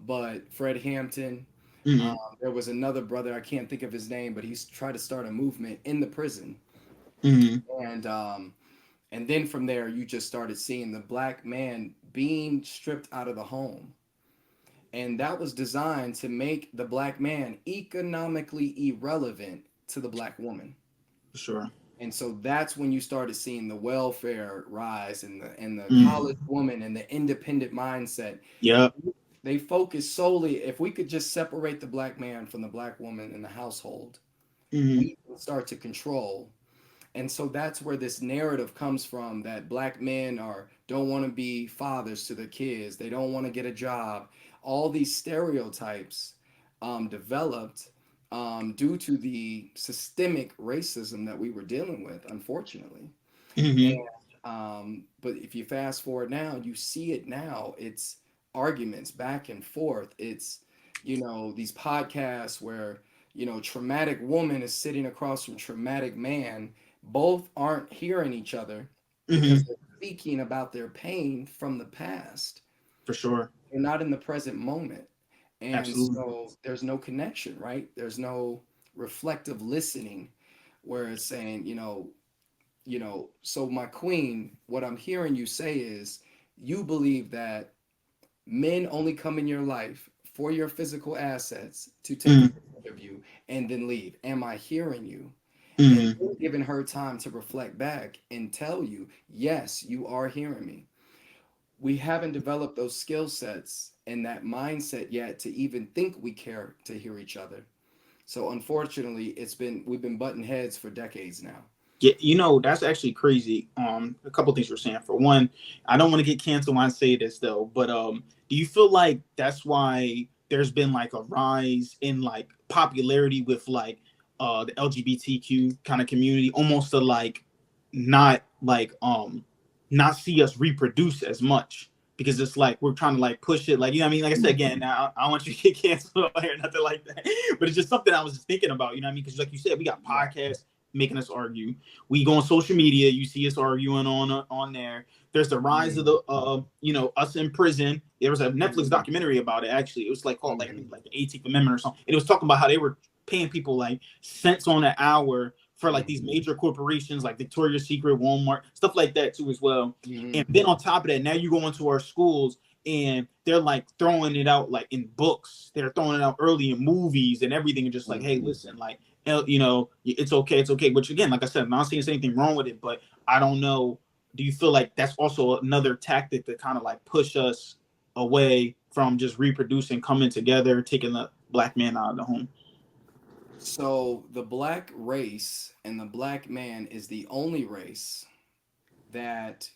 but Fred Hampton. hmm There was another brother, I can't think of his name, but he's tried to start a movement in the prison. hmm And then from there, you just started seeing the black man being stripped out of the home. And that was designed to make the black man economically irrelevant to the black woman. Sure. And so that's when you started seeing the welfare rise and the college hmm woman and the independent mindset. Yep. They focus solely, if we could just separate the black man from the black woman in the household, hmm we can start to control. And so that's where this narrative comes from that black men are don't want to be fathers to their kids, they don't want to get a job. All these stereotypes developed due to the systemic racism that we were dealing with, unfortunately. hmm But if you fast forward now, you see it now. It's arguments back and forth. It's, these podcasts where, traumatic woman is sitting across from traumatic man. Both aren't hearing each other because hmm they're speaking about their pain from the past. For sure. They're not in the present moment. And Absolutely. so there's no connection, right? There's no reflective listening where it's saying, so my queen, what I'm hearing you say is you believe that men only come in your life for your physical assets to take hmm advantage of you and then leave? Am I hearing you? And Mm-hmm. then giving her time to reflect back and tell you, yes, you are hearing me. We haven't developed those skill sets and that mindset yet to even think we care to hear each other. So unfortunately, we've been butting heads for decades now. Yeah, that's actually crazy. A couple things you're saying. For one, I don't want to get canceled when I say this though, but do you feel like that's why there's been like a rise in like popularity with like the LGBTQ kind of community, almost to like not like not see us reproduce as much because it's like we're trying to like push it, like, you know what I mean? Like I said again, I don't want you to get canceled or nothing like that, but it's just something I was just thinking about, you know what I mean? Because like you said, we got podcasts making us argue. We go on social media, you see us arguing on there. There's the rise of the us in prison. There was a Netflix Mhm. documentary about it actually. It was like called like I think Mhm. like the 18th Amendment or something. And it was talking about how they were paying people like cents on an hour for like these Mhm. major corporations like Victoria's Secret, Walmart, stuff like that too as well. And Mhm. then on top of that, now you go into our schools and they're like throwing it out like in books. They're throwing it out early in movies and everything, and just like, hey, Mhm. listen, like, it's okay, it's okay. Which again, like I said, I'm not saying there's anything wrong with it, but I don't know. Do you feel like that's also another tactic to kind of like push us away from just reproducing, coming together, taking the black man out of the home? So the black race and the black man is the only race that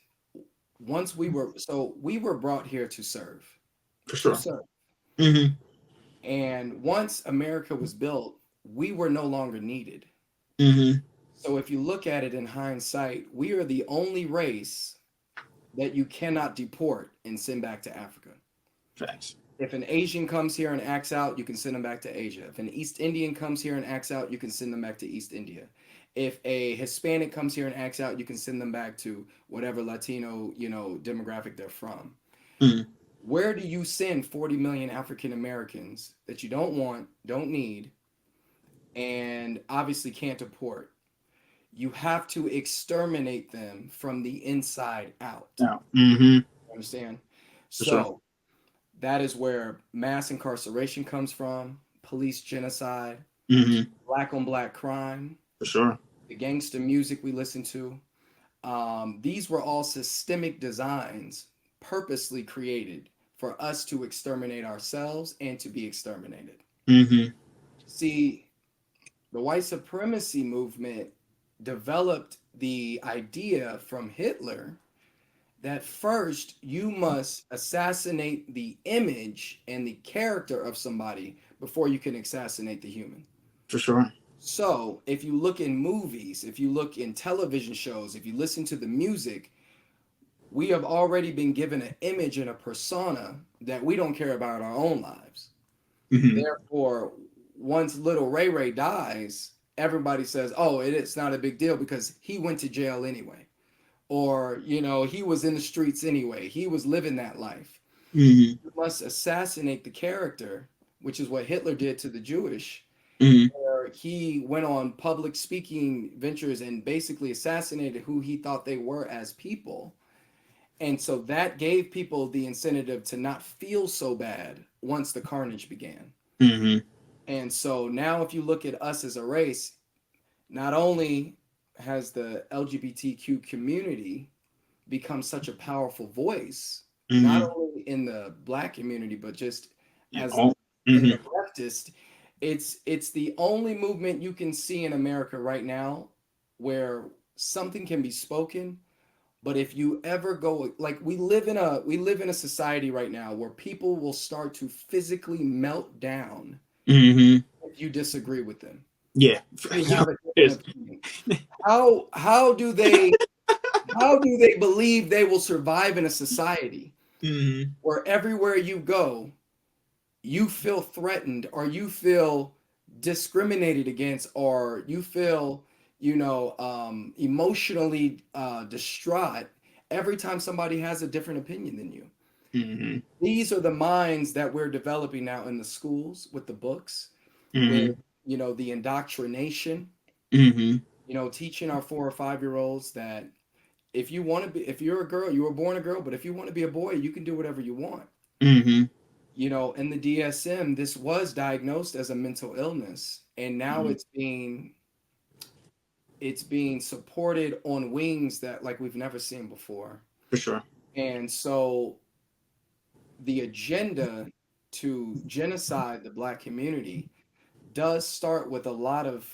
we were brought here to serve, For to sure. serve. Mm-hmm. And once America was built, we were no longer needed. Mm-hmm. So if you look at it in hindsight, we are the only race that you cannot deport and send back to Africa. Facts. If an Asian comes here and acts out, you can send them back to Asia. If an East Indian comes here and acts out, you can send them back to East India. If a Hispanic comes here and acts out, you can send them back to whatever Latino, demographic they're from. Mm-hmm. Where do you send 40 million African Americans that you don't want, don't need, and obviously can't deport? You have to exterminate them from the inside out. Now. Mm-hmm. Understand? For sure. So that is where mass incarceration comes from, police genocide, Mm-hmm. black on black crime, For sure. the gangster music we listen to. These were all systemic designs purposely created for us to exterminate ourselves and to be exterminated. Mm-hmm. See, the white supremacy movement developed the idea from Hitler that first you must assassinate the image and the character of somebody before you can assassinate the human. For sure. So, if you look in movies, if you look in television shows, if you listen to the music, we have already been given an image and a persona that we don't care about our own lives. Mm-hmm. Therefore, once little Ray Ray dies, everybody says, "Oh, it's not a big deal because he went to jail anyway." Or, he was in the streets anyway. He was living that life. Mm-hmm. You must assassinate the character, which is what Hitler did to the Jewish, Mm-hmm. where he went on public speaking ventures and basically assassinated who he thought they were as people. And so that gave people the incentive to not feel so bad once the carnage began. Mm-hmm. And so now, if you look at us as a race, not only has the LGBTQ community become such a powerful voice, not Mm-hmm. only in the black community, but just And as all. in the Mm-hmm. leftist, it's the only movement you can see in America right now where something can be spoken. But if you ever go, like, we live in a society right now where people will start to physically melt down Mm-hmm. if you disagree with them. Yeah. You Yo, have a yes. different opinion. How do they believe they will survive in a society Mm-hmm. where everywhere you go, you feel threatened or you feel discriminated against or you feel, emotionally distraught every time somebody has a different opinion than you? Mm-hmm. These are the minds that we're developing now in the schools with the books, with, Mm-hmm. the indoctrination, Mm-hmm. teaching our 4 or 5 year olds that if you want to be, if you're a girl, you were born a girl, but if you want to be a boy, you can do whatever you want. Mm-hmm. You know, in the DSM, this was diagnosed as a mental illness, and now Mhm. it's being supported on wings that like we've never seen before. For sure. And so the agenda to genocide the black community does start with a lot of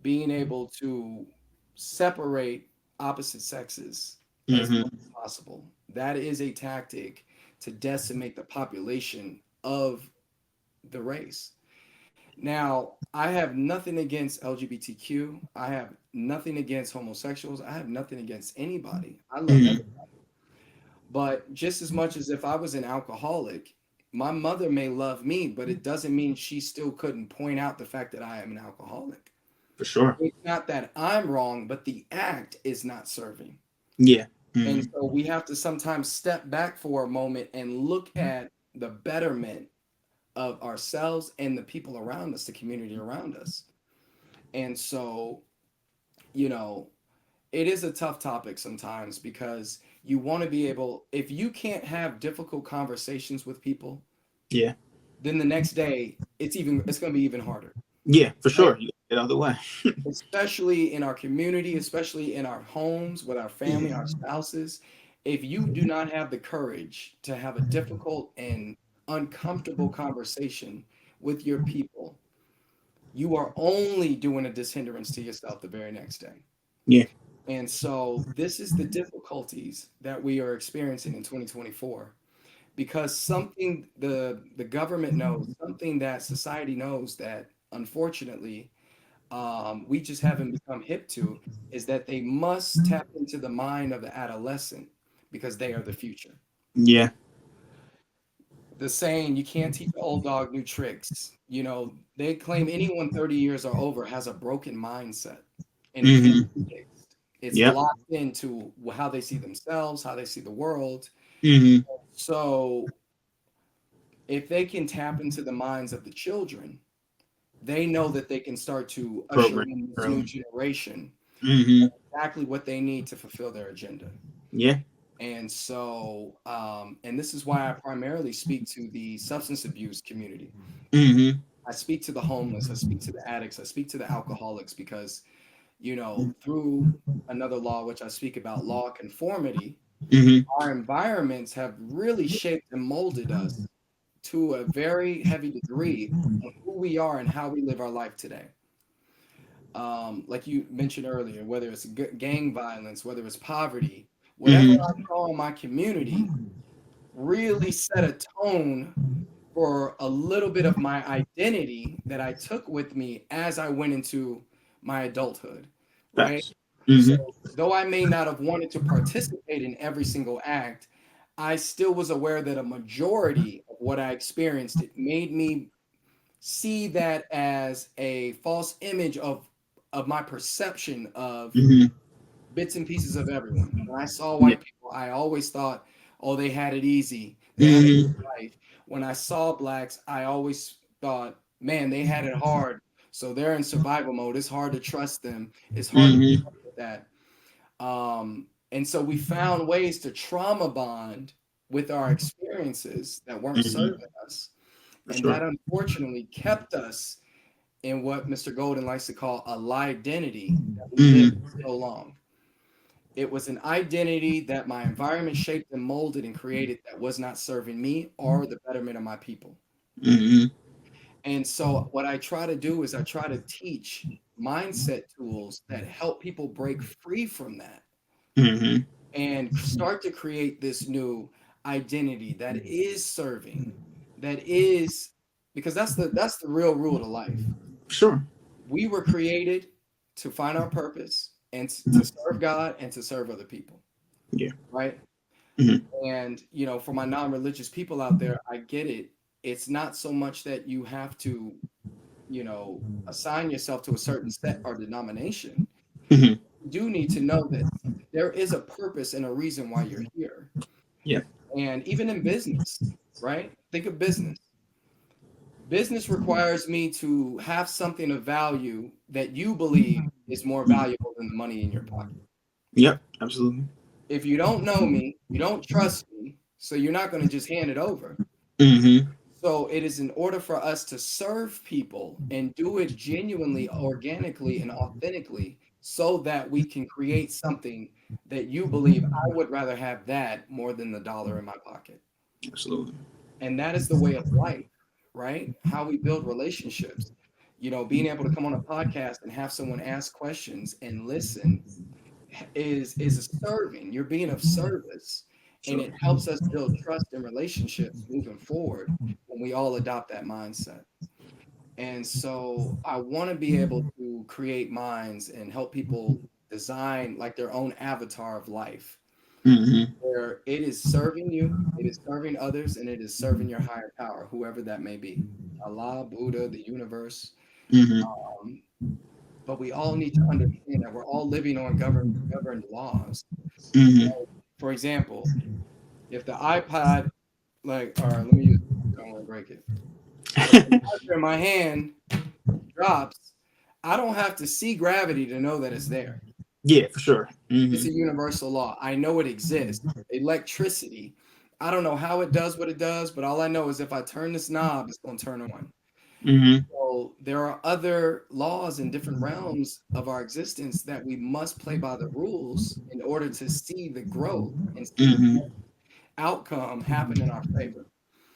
being able to separate opposite sexes as much Hmm. as possible. That is a tactic to decimate the population of the race. Now, I have nothing against LGBTQ. I have nothing against homosexuals. I have nothing against anybody. I love everybody. Hmm. But just as much as if I was an alcoholic, my mother may love me, but it doesn't mean she still couldn't point out the fact that I am an alcoholic. For sure. It's not that I'm wrong, but the act is not serving. Yeah. And Hmm. so we have to sometimes step back for a moment and look at the betterment of ourselves and the people around us, the community around us. And so, you know, it is a tough topic sometimes because you want to be able, if you can't have difficult conversations with people, Yeah. then the next day it's going to be even harder, Yeah. For right? sure. You get out of the way. Especially in our community, especially in our homes with our family, our spouses. If you do not have the courage to have a difficult and uncomfortable conversation with your people, you are only doing a dishindrance to yourself the very next day. Yeah. And so this is the difficulties that we are experiencing in 2024 because something the government knows, something that society knows that unfortunately we just haven't become hip to is that they must tap into the mind of the adolescent because they are the future. Yeah. The saying, you can't teach an old dog new tricks. You know, they claim anyone 30 years or over has a broken mindset and it can't Hmm. be fixed. It's Yep. locked into how they see themselves, how they see the world. Hmm. So if they can tap into the minds of the children, they know that they can start to usher Program in this new early. generation Hmm. exactly what they need to fulfill their agenda. Yeah. And so, and this is why I primarily speak to the substance abuse community. Hmm. I speak to the homeless, I speak to the addicts, I speak to the alcoholics because, you know, through another law, which I speak about, law conformity, Hmm. our environments have really shaped and molded us to a very heavy degree on who we are and how we live our life today. Like you mentioned earlier, whether it's gang violence, whether it's poverty, whatever Hmm. I saw in my community really set a tone for a little bit of my identity that I took with me as I went into my adulthood, right? Facts. So, Hmm. though I may not have wanted to participate in every single act, I still was aware that a majority of what I experienced, it made me see that as a false image of my perception of Hmm. bits and pieces of everyone. When I saw Yeah. white people, I always thought, oh, they had it easy. They had a Hmm. good life. When I saw blacks, I always thought, man, they had it hard. So they're in survival mode. It's hard to trust them. It's hard to Hmm. with that. And so we found ways to trauma bond with our experiences that weren't Hmm. serving us. For And that sure. unfortunately kept us in what Mr. Golden likes to call a lie identity that we lived Hmm. so long. It was an identity that my environment shaped and molded and created that was not serving me or the betterment of my people. Hmm. And so, what I try to do is I try to teach mindset tools that help people break free from that Hmm. and start to create this new identity that is serving, that is because that's the real rule to life. Sure. We were created to find our purpose and to serve God and to serve other people, Yeah. right? Hmm. And, you know, for my non-religious people out there, I get it. It's not so much that you have to, you know, assign yourself to a certain set or denomination. Hmm. You do need to know that there is a purpose and a reason why you're here. Yeah. And even in business, right? Think of business. Business requires me to have something of value that you believe is more valuable than the money in your pocket. Yep. Absolutely. If you don't know me, you don't trust me, so you're not going to just hand it over. Hmm. So it is in order for us to serve people and do it genuinely, organically, and authentically, so that we can create something that you believe I would rather have that more than the dollar in my pocket. Absolutely. And that is the way of life, right? How we build relationships. You know, being able to come on a podcast and have someone ask questions and listen is a serving. You're being of service, and Sure. it helps us build trust and relationships moving forward when we all adopt that mindset. And so I want to be able to create minds and help people design like their own avatar of life, Mm-hmm. where it is serving you, it is serving others, and it is serving your higher power, whoever that may be, Allah, Buddha, the universe. Mm-hmm. Um, but we all need to understand that we're all living on governed laws. Mm-hmm. For example, if the iPod, like, or let me use, I don't want to break it. If the marker in my hand drops, I don't have to see gravity to know that it's there. Yeah, for sure. It's Mm-hmm. a universal law. I know it exists. Electricity, I don't know how it does what it does, but all I know is if I turn this knob, it's going to turn on. Mm-hmm. So there are other laws in different realms of our existence that we must play by the rules in order to see the growth and see the Mm-hmm. outcome happen in our favor.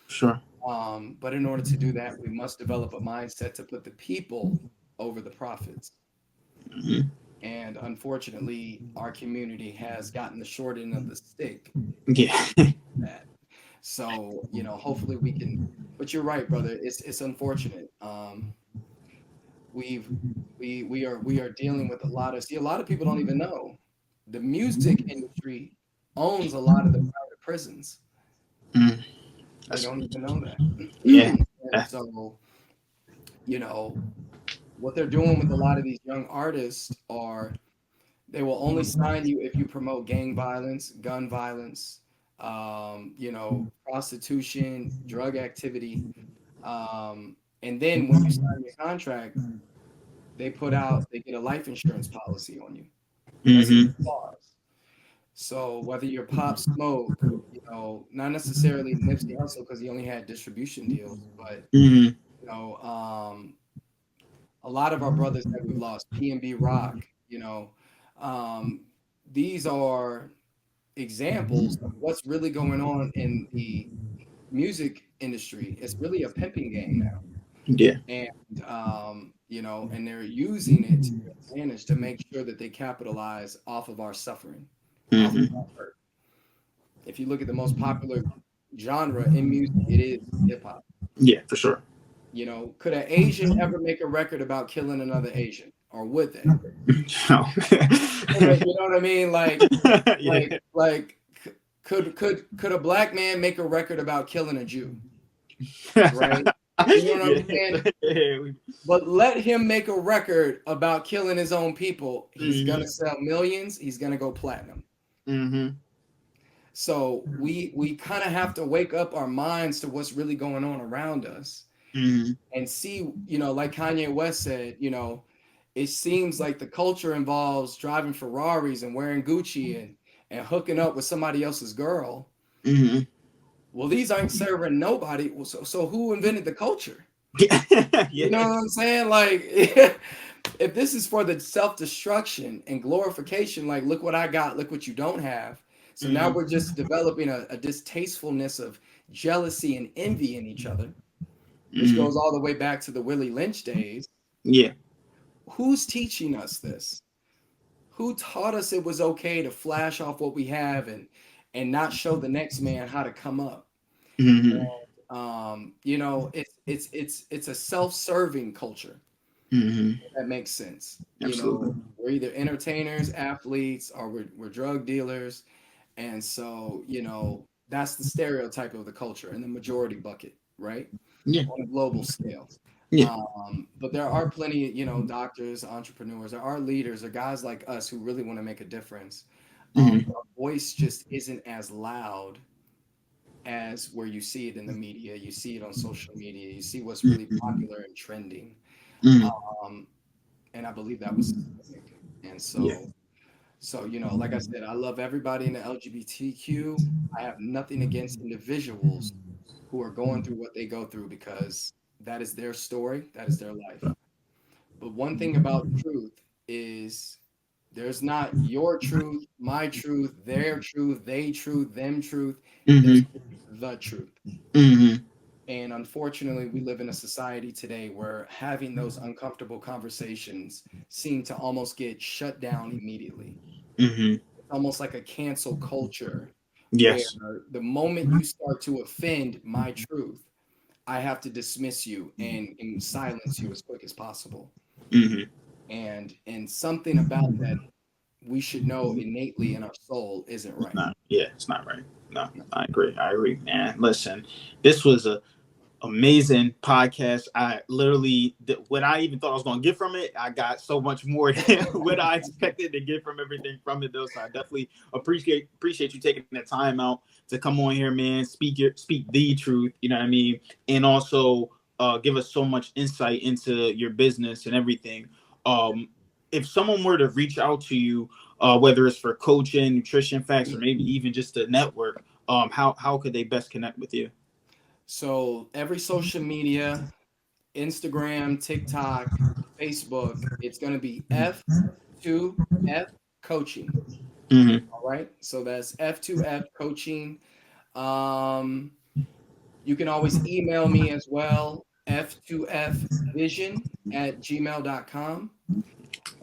Sure. But in order to do that, we must develop a mindset to put the people over the profits. Mm-hmm. And unfortunately, our community has gotten the short end of the stick Yeah. with that. So, you know, hopefully we can. But you're right, brother. It's unfortunate. We've we are dealing with a lot of, see, a lot of people don't even know the music industry owns a lot of the private prisons. Mm. They That's don't even know that. yeah. And so, you know, what they're doing with a lot of these young artists are they will only sign you if you promote gang violence, gun violence, you know, prostitution, drug activity. And then when you sign your contract, they get a life insurance policy on you. That's in the Mm-hmm. clause. So whether you're Pop Smoke, you know, not necessarily Nipsey Hussle because he only had distribution deals, but Mm-hmm. you know, a lot of our brothers that we've lost, P&B Rock, you know, um, these are examples of what's really going on in the music industry. It's really a pimping game now. Yeah. And you know, and they're using it to their advantage to make sure that they capitalize off of our suffering, off of Mm-hmm. our hurt. If you look at the most popular genre in music, it is hip hop. Yeah, for sure. You know, could an Asian ever make a record about killing another Asian, or would they? No. You know what I mean? Yeah. Could a black man make a record about killing a Jew? Right? You know what I'm Yeah. saying? Yeah. But let him make a record about killing his own people. He's Mm-hmm. gonna sell millions. He's gonna go platinum. Mm-hmm. So we kind of have to wake up our minds to what's really going on around us Mm-hmm. and see, you know, like Kanye West said, you know, it seems like the culture involves driving Ferraris and wearing Gucci and hooking up with somebody else's girl. Mm-hmm. Well, these aren't serving nobody. Well, so who invented the culture? You know Yeah. what I'm saying? Like, if this is for the self-destruction and glorification, like, look what I got, look what you don't have. So now Mm-hmm. we're just developing a distastefulness of jealousy and envy in each other, which Mm-hmm. goes all the way back to the Willie Lynch days. Yeah. Who's teaching us this? Who taught us it was okay to flash off what we have and not show the next man how to come up? Mm-hmm. You know, it's a self-serving culture. Mm-hmm. If that makes sense. You Absolutely. know, we're either entertainers, athletes, or we're drug dealers. And so, you know, that's the stereotype of the culture in the majority bucket, right? Yeah. On a global scale. Yeah. But there are plenty, you know, doctors, entrepreneurs, there are leaders, there are guys like us who really want to make a difference. Mm-hmm. Our voice just isn't as loud as where you see it in the media, you see it on social media, you see what's really Mm-hmm. popular and trending. Mm-hmm. Um, and I believe that was systemic. And Yeah. so you know, like I said, I love everybody in the LGBTQ. I have nothing against individuals, who are going through what they go through, because that is their story, that is their life. But one thing about truth is there's not your truth, my truth, their truth, they truth, them truth. There's Mm-hmm. the truth. Mm-hmm. And unfortunately, we live in a society today where having those uncomfortable conversations seem to almost get shut down immediately. Mm-hmm. It's almost like a cancel culture where Yes. the moment you start to offend my truth, I have to dismiss you and silence you as quick as possible. Mm-hmm. And something about that we should know innately in our soul isn't right. No, yeah, it's not right. No, I agree. I agree, man. Listen, this was a amazing podcast. I literally, what I even thought I was going to get from it, I got so much more than what I expected to get from everything from it, though. So I definitely appreciate you taking the time out to come on here, man. Speak the truth. You know what I mean, and also give us so much insight into your business and everything. Um, if someone were to reach out to you, whether it's for coaching, nutrition facts, or maybe even just a network, how could they best connect with you? So every social media, Instagram, TikTok, Facebook, it's going to be F2F coaching. Mm-hmm. All right. So that's F2F coaching. Um, you can always email me as well, F2F Vision at gmail.com.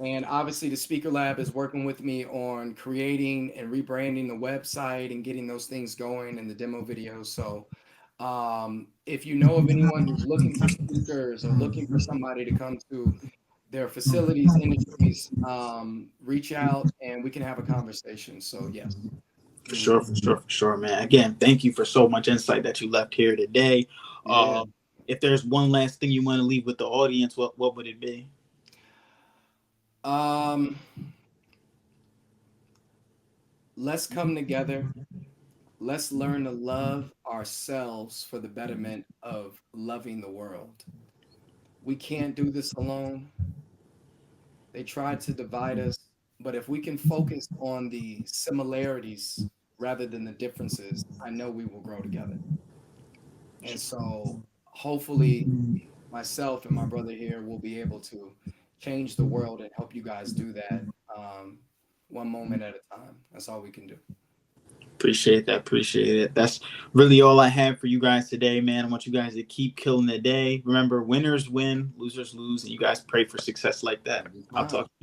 And obviously, the Speaker Lab is working with me on creating and rebranding the website and getting those things going and the demo videos. So, if you know of anyone who's looking for speakers or looking for somebody to come to their facilities, industries, reach out and we can have a conversation. So, yes. For Mhm. sure, for sure, for sure, man. Again, thank you for so much insight that you left here today. Yeah. If there's one last thing you want to leave with the audience, what would it be? Um, let's come together. Let's learn to love ourselves for the betterment of loving the world. We can't do this alone. They tried to divide us, but if we can focus on the similarities rather than the differences, I know we will grow together. And so hopefully myself and my brother here will be able to change the world and help you guys do that, one moment at a time. That's all we can do. Appreciate that. Appreciate it. That's really all I have for you guys today, man. I want you guys to keep killing the day. Remember, winners win, losers lose, and you guys pray for success like that. Every I'll talk. time.